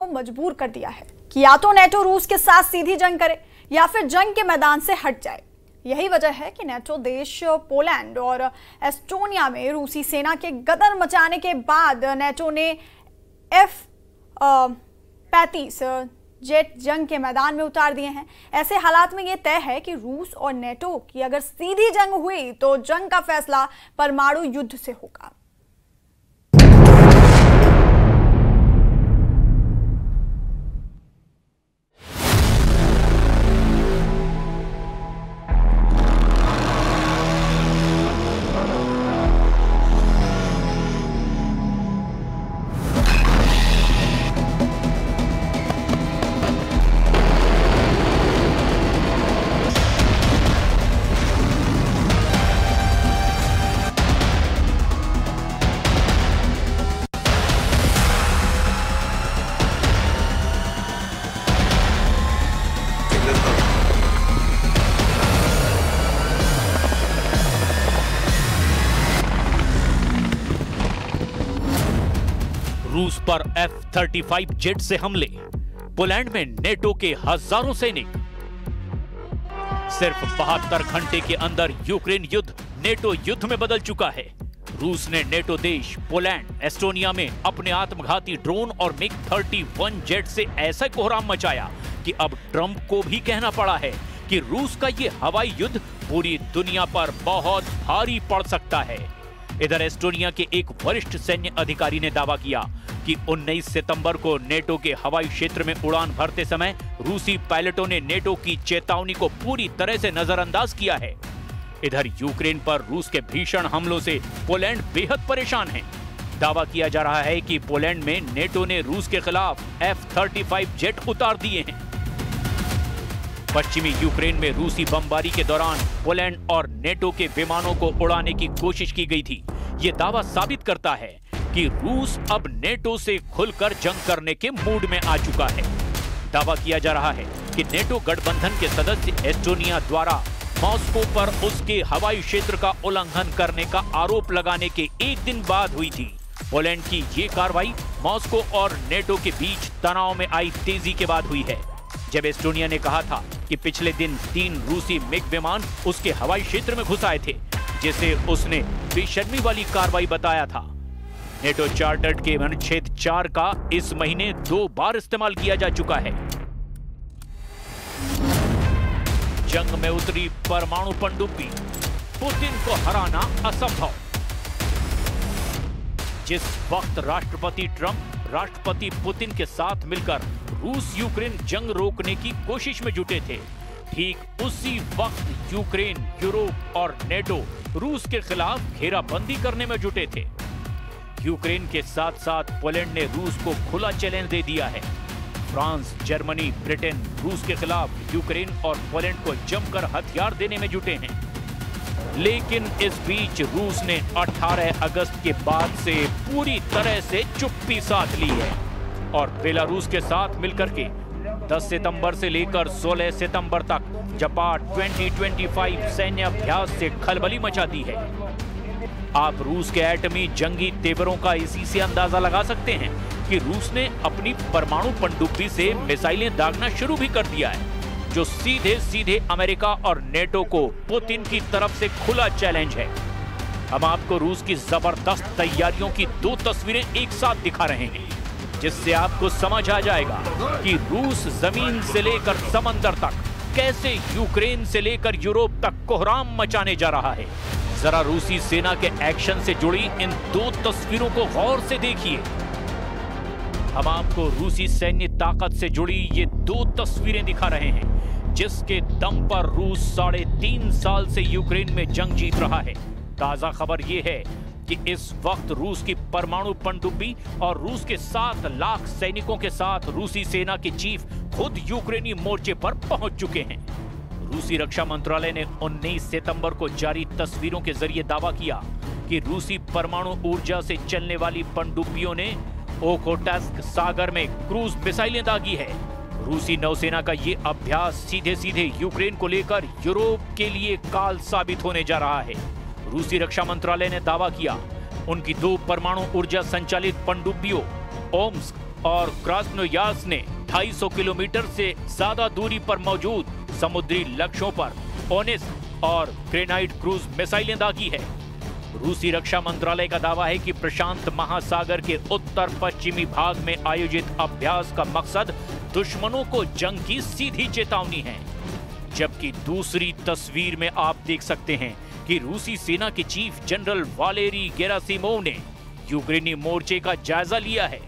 को मजबूर कर दिया है कि या तो नेटो रूस के साथ सीधी जंग करे या फिर जंग के मैदान से हट जाए। यही वजह है कि नेटो देश पोलैंड और एस्टोनिया में रूसी सेना के गदर मचाने के बाद नेटो ने F-35 जेट जंग के मैदान में उतार दिए हैं। ऐसे हालात में यह तय है कि रूस और नेटो की अगर सीधी जंग हुई तो जंग का फैसला परमाणु युद्ध से होगा। रूस पर F-35 जेट से हमले, पोलैंड में नेटो के हजारों सैनिक। सिर्फ 72 घंटे के अंदर यूक्रेन युद्ध नेटो युद्ध में बदल चुका है। रूस ने नेटो देश पोलैंड, एस्टोनिया में अपने आत्मघाती ड्रोन और MiG-31 जेट से ऐसा कोहराम मचाया कि अब ट्रंप को भी कहना पड़ा है कि रूस का ये हवाई युद्ध पूरी दुनिया पर बहुत भारी पड़ सकता है। इधर एस्टोनिया के एक वरिष्ठ सैन्य अधिकारी ने दावा किया कि 19 सितंबर को नेटो के हवाई क्षेत्र में उड़ान भरते समय रूसी पायलटों ने नेटो की चेतावनी को पूरी तरह से नजरअंदाज किया है। इधर यूक्रेन पर रूस के भीषण हमलों से पोलैंड बेहद परेशान है। दावा किया जा रहा है कि पोलैंड में नेटो ने रूस के खिलाफ F-35 जेट उतार दिए हैं। पश्चिमी यूक्रेन में रूसी बमबारी के दौरान पोलैंड और नेटो के विमानों को उड़ाने की कोशिश की गई थी। ये दावा साबित करता है कि रूस अब नेटो से खुलकर जंग करने के मूड में आ चुका है। दावा किया जा रहा है कि नेटो गठबंधन के सदस्य एस्टोनिया द्वारा मॉस्को पर उसके हवाई क्षेत्र का उल्लंघन करने का आरोप लगाने के एक दिन बाद हुई थी। पोलैंड की ये कार्रवाई मॉस्को और नेटो के बीच तनाव में आई तेजी के बाद हुई है, जब एस्टोनिया ने कहा था कि पिछले दिन 3 रूसी मिग विमान उसके हवाई क्षेत्र में घुस आए थे, जिसे उसने बेशर्मी वाली कार्रवाई बताया था। नेटो चार्टर्ड के अनुच्छेद 4 का इस महीने 2 बार इस्तेमाल किया जा चुका है। जंग में उतरी परमाणु पनडुब्बी, पुतिन को हराना असंभव। जिस वक्त राष्ट्रपति ट्रंप राष्ट्रपति पुतिन के साथ मिलकर रूस यूक्रेन जंग रोकने की कोशिश में जुटे थे, ठीक उसी वक्त यूक्रेन, यूरोप और नेटो रूस के खिलाफ घेराबंदी करने में जुटे थे। यूक्रेन के साथ साथ पोलैंड ने रूस को खुला चैलेंज दे दिया है। फ्रांस, जर्मनी, ब्रिटेन रूस के खिलाफ यूक्रेन और पोलैंड को जमकर हथियार देने में जुटे हैं। लेकिन इस बीच रूस ने 18 अगस्त के बाद से पूरी तरह से चुप्पी साध ली है और बेलारूस के साथ मिलकर के 10 सितंबर से लेकर 16 सितंबर तक जपाट 2025 सैन्य अभ्यास से खलबली मचा दी है। आप रूस के एटमी जंगी तेवरों का इसी से अंदाजा लगा सकते हैं कि रूस ने अपनी परमाणु पनडुब्बी से मिसाइलें दागना शुरू भी कर दिया है, जो सीधे सीधे अमेरिका और नेटो को पुतिन की तरफ से खुला चैलेंज है। हम आपको रूस की जबरदस्त तैयारियों की 2 तस्वीरें एक साथ दिखा रहे हैं, जिससे आपको समझ आ जाएगा कि रूस जमीन से लेकर समंदर तक कैसे यूक्रेन से लेकर यूरोप तक कोहराम मचाने जा रहा है। जरा रूसी सेना के एक्शन से जुड़ी इन 2 तस्वीरों को गौर से देखिए। हम आपको रूसी सैन्य ताकत से जुड़ी ये 2 तस्वीरें दिखा रहे हैं, जिसके दम पर रूस 3.5 साल से यूक्रेन में जंग जीत रहा है। ताजा खबर यह है कि इस वक्त रूस की परमाणु पनडुब्बी और रूस के 7 लाख सैनिकों के साथ रूसी सेना के चीफ खुद यूक्रेनी मोर्चे पर पहुंच चुके हैं। रूसी रक्षा मंत्रालय ने 19 सितंबर को जारी तस्वीरों के जरिए दावा किया कि रूसी परमाणु ऊर्जा से चलने वाली पनडुब्बियों ने ओखोटस्क सागर में क्रूज मिसाइलें दागी है। रूसी नौसेना का ये अभ्यास सीधे सीधे यूक्रेन को लेकर यूरोप के लिए काल साबित होने जा रहा है। रूसी रक्षा मंत्रालय ने दावा किया उनकी 2 परमाणु ऊर्जा संचालित पनडुब्बियों ओम्स्क और क्रास्नोयार्स्क ने 250 किलोमीटर से ज्यादा दूरी पर मौजूद समुद्री लक्ष्यों पर ओनिस और ग्रेनाइट क्रूज मिसाइलें दागी है। रूसी रक्षा मंत्रालय का दावा है कि प्रशांत महासागर के उत्तर पश्चिमी भाग में आयोजित अभ्यास का मकसद दुश्मनों को जंग की सीधी चेतावनी है। जबकि दूसरी तस्वीर में आप देख सकते हैं कि रूसी सेना के चीफ जनरल वालेरी गेरासिमोव ने यूक्रेनी मोर्चे का जायजा लिया है।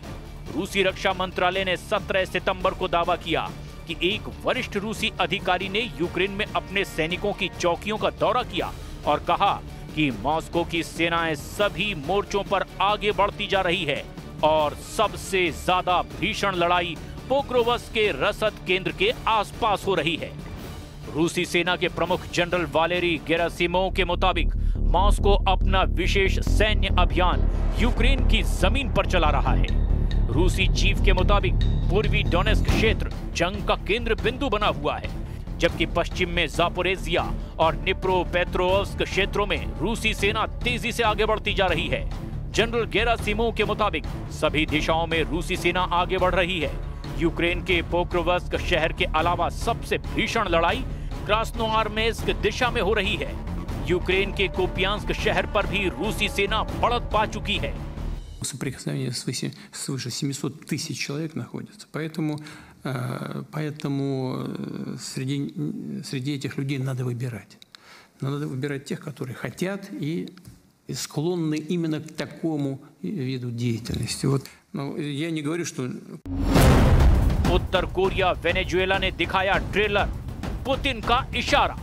रूसी रक्षा मंत्रालय ने 17 सितंबर को दावा किया कि एक वरिष्ठ रूसी अधिकारी ने यूक्रेन में अपने सैनिकों की चौकियों का दौरा किया और कहा कि मॉस्को की सेनाएं सभी मोर्चों पर आगे बढ़ती जा रही है और सबसे ज्यादा भीषण लड़ाई पोक्रोवस्क के रसद केंद्र के आसपास हो रही है। रूसी सेना के प्रमुख जनरल वालेरी गेरासिमोव के मुताबिक मॉस्को अपना विशेष सैन्य अभियान यूक्रेन की जमीन पर चला रहा है। रूसी चीफ के मुताबिक पूर्वी डोनेस्क क्षेत्र जंग का केंद्र बिंदु बना हुआ है, जबकि पश्चिम में जापोरेजिया और निप्रोपेट्रोव्स्क क्षेत्रों में रूसी सेना तेजी से आगे बढ़ती जा रही है। जनरल गेरासिमोव के मुताबिक सभी दिशाओं में रूसी सेना आगे बढ़ रही है। यूक्रेन के पोक्रोवस्क शहर के अलावा सबसे भीषण लड़ाई क्रास्नोआर्मेस्क दिशा में हो रही है। यूक्रेन के कुपियांस्क शहर पर भी रूसी सेना बढ़त पा चुकी है। Соприкосновение свыше 700 тысяч человек находится. Поэтому среди этих людей надо выбирать. Надо выбирать тех, которые хотят и склонны именно к такому виду деятельности. Вот, я не говорю, что... उत्तर कोरिया वेनेजुएला ने दिखाया ट्रेलर, पुतिन का इशारा।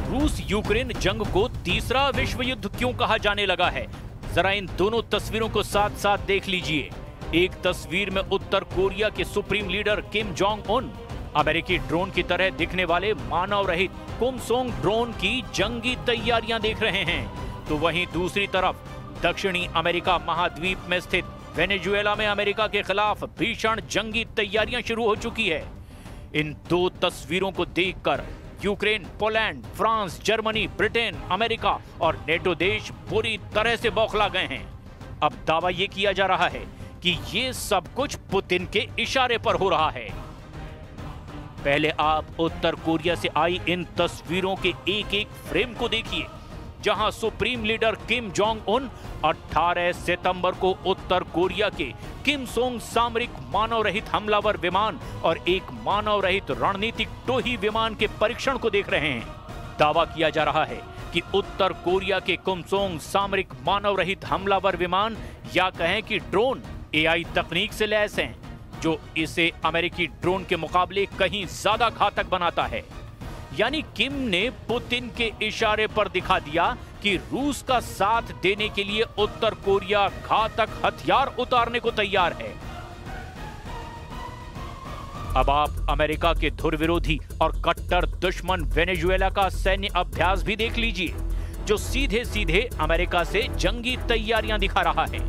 रूस यूक्रेन जंग को तीसरा विश्व युद्ध क्यों कहा जाने लगा है, जरा इन दोनों तस्वीरों को साथ साथ देख लीजिए। एक तस्वीर में उत्तर कोरिया के supreme leader Kim Jong Un अमेरिकी ड्रोन की तरह दिखने वाले मानव रहित कुमसोंग ड्रोन की जंगी तैयारियां देख रहे हैं, तो वहीं दूसरी तरफ दक्षिणी अमेरिका महाद्वीप में स्थित वेनेजुएला में अमेरिका के खिलाफ भीषण जंगी तैयारियां शुरू हो चुकी है। इन दो तस्वीरों को देखकर Ukraine, Poland, France, Germany, Britain, America और नेटो देश पूरी तरह से बौखला गए हैं। अब दावा यह किया जा रहा है कि ये सब कुछ पुतिन के इशारे पर हो रहा है। पहले आप उत्तर कोरिया से आई इन तस्वीरों के एक एक फ्रेम को देखिए, जहां supreme leader Kim Jong Un 18 सितंबर को उत्तर कोरिया के किमसोंग सामरिक मानव रहित हमलावर विमान और एक मानव रहित रणनीतिक टोही विमान के परीक्षण को देख रहे हैं। दावा किया जा रहा है कि उत्तर कोरिया के किमसोंग सामरिक मानव रहित हमलावर विमान या कहें कि ड्रोन एआई तकनीक से लैस हैं, जो इसे अमेरिकी ड्रोन के मुकाबले कहीं ज्यादा घातक बनाता है। यानी किम ने पुतिन के इशारे पर दिखा दिया कि रूस का साथ देने के लिए उत्तर कोरिया घातक हथियार उतारने को तैयार है। अब आप अमेरिका के धुर विरोधी और कट्टर दुश्मन वेनेजुएला का सैन्य अभ्यास भी देख लीजिए, जो सीधे सीधे अमेरिका से जंगी तैयारियां दिखा रहा है।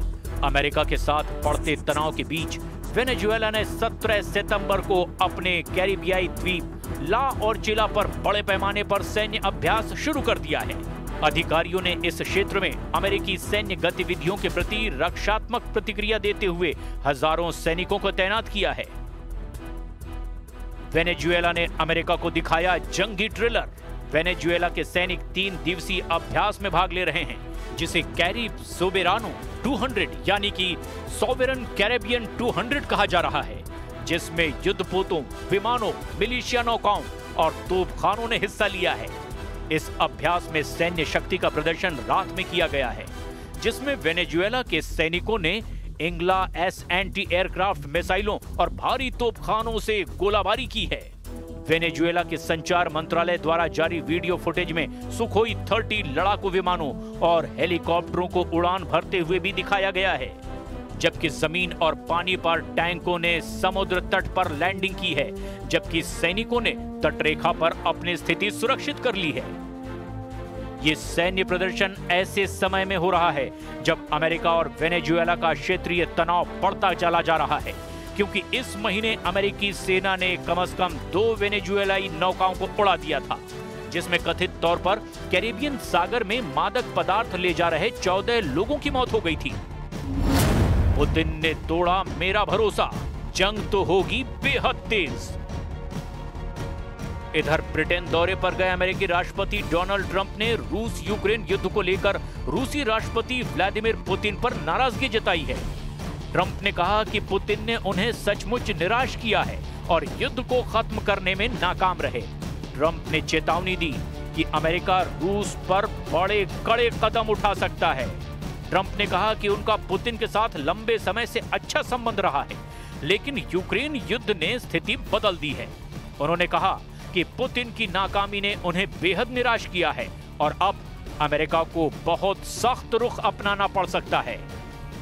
अमेरिका के साथ बढ़ते तनाव के बीच वेनेजुएला ने 17 सितंबर को अपने कैरिबियाई द्वीप ला और चिला पर बड़े पैमाने पर सैन्य अभ्यास शुरू कर दिया है। अधिकारियों ने इस क्षेत्र में अमेरिकी सैन्य गतिविधियों के प्रति रक्षात्मक प्रतिक्रिया देते हुए हजारों सैनिकों को तैनात किया है। वेनेजुएला ने अमेरिका को दिखाया जंगी ट्रेलर। वेनेजुएला के सैनिक 3 दिवसीय अभ्यास में भाग ले रहे हैं, जिसे कैरिब सोबेरानो 200 यानी कि सोवेरन कैरेबियन 200 कहा जा रहा है, जिसमें युद्धपोतों, विमानों, मिलिशिया नौकाओं और तोपखानों ने हिस्सा लिया है। इस अभ्यास में सैन्य शक्ति का प्रदर्शन रात में किया गया है, जिसमें वेनेजुएला के सैनिकों ने इंग्ला एस एंटी एयरक्राफ्ट मिसाइलों और भारी तोपखानों से गोलाबारी की है। वेनेजुएला के संचार मंत्रालय द्वारा जारी वीडियो फुटेज में सुखोई 30 लड़ाकू विमानों और हेलीकॉप्टरों को उड़ान भरते हुए भी दिखाया गया है, जबकि जमीन और पानी पर टैंकों ने समुद्र तट पर लैंडिंग की है, जबकि सैनिकों ने तटरेखा पर अपनी स्थिति सुरक्षित कर ली है। ये सैन्य प्रदर्शन ऐसे समय में हो रहा है जब अमेरिका और वेनेजुएला का क्षेत्रीय तनाव बढ़ता चला जा रहा है, क्योंकि इस महीने अमेरिकी सेना ने कम से कम 2 वेनेजुएलाई नौकाओं को उड़ा दिया था, जिसमें कथित तौर पर कैरिबियन सागर में मादक पदार्थ ले जा रहे 14 लोगों की मौत हो गई थी। पुतिन ने तोड़ा मेरा भरोसा, जंग तो होगी बेहद तेज। इधर ब्रिटेन दौरे पर गए अमेरिकी राष्ट्रपति डोनाल्ड ट्रंप ने रूस यूक्रेन युद्ध को लेकर रूसी राष्ट्रपति व्लादिमीर पुतिन पर नाराजगी जताई है। ट्रंप ने कहा कि पुतिन ने उन्हें सचमुच निराश किया है और युद्ध को खत्म करने में नाकाम रहे। ट्रंप ने चेतावनी दी कि अमेरिका रूस पर बड़े कड़े कदम उठा सकता है। ट्रंप ने कहा कि उनका पुतिन के साथ लंबे समय से अच्छा संबंध रहा है, लेकिन यूक्रेन युद्ध ने स्थिति बदल दी है। उन्होंने कहा कि पुतिन की नाकामी ने उन्हें बेहद निराश किया है और अब अमेरिका को बहुत सख्त रुख अपनाना पड़ सकता है।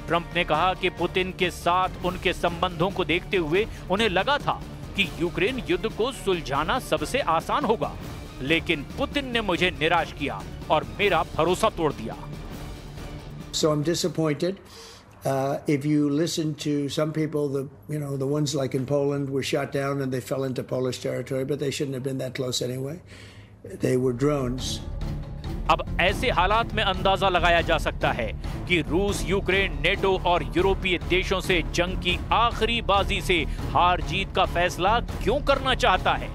ट्रंप ने कहा कि पुतिन के साथ उनके संबंधों को देखते हुए उन्हें लगा था कि यूक्रेन युद्ध को सुलझाना सबसे आसान होगा, लेकिन पुतिन ने मुझे निराश किया और मेरा भरोसा तोड़ दिया। So I'm disappointed. If you listen to some people, the ones like in Poland were shot down and they fell into Polish territory, but they shouldn't have been that close anyway. They were drones. अब ऐसे हालात में अंदाजा लगाया जा सकता है कि रूस यूक्रेन, नेटो और यूरोपीय देशों से जंग की आखिरी बाजी से हार जीत का फैसला क्यों करना चाहता है।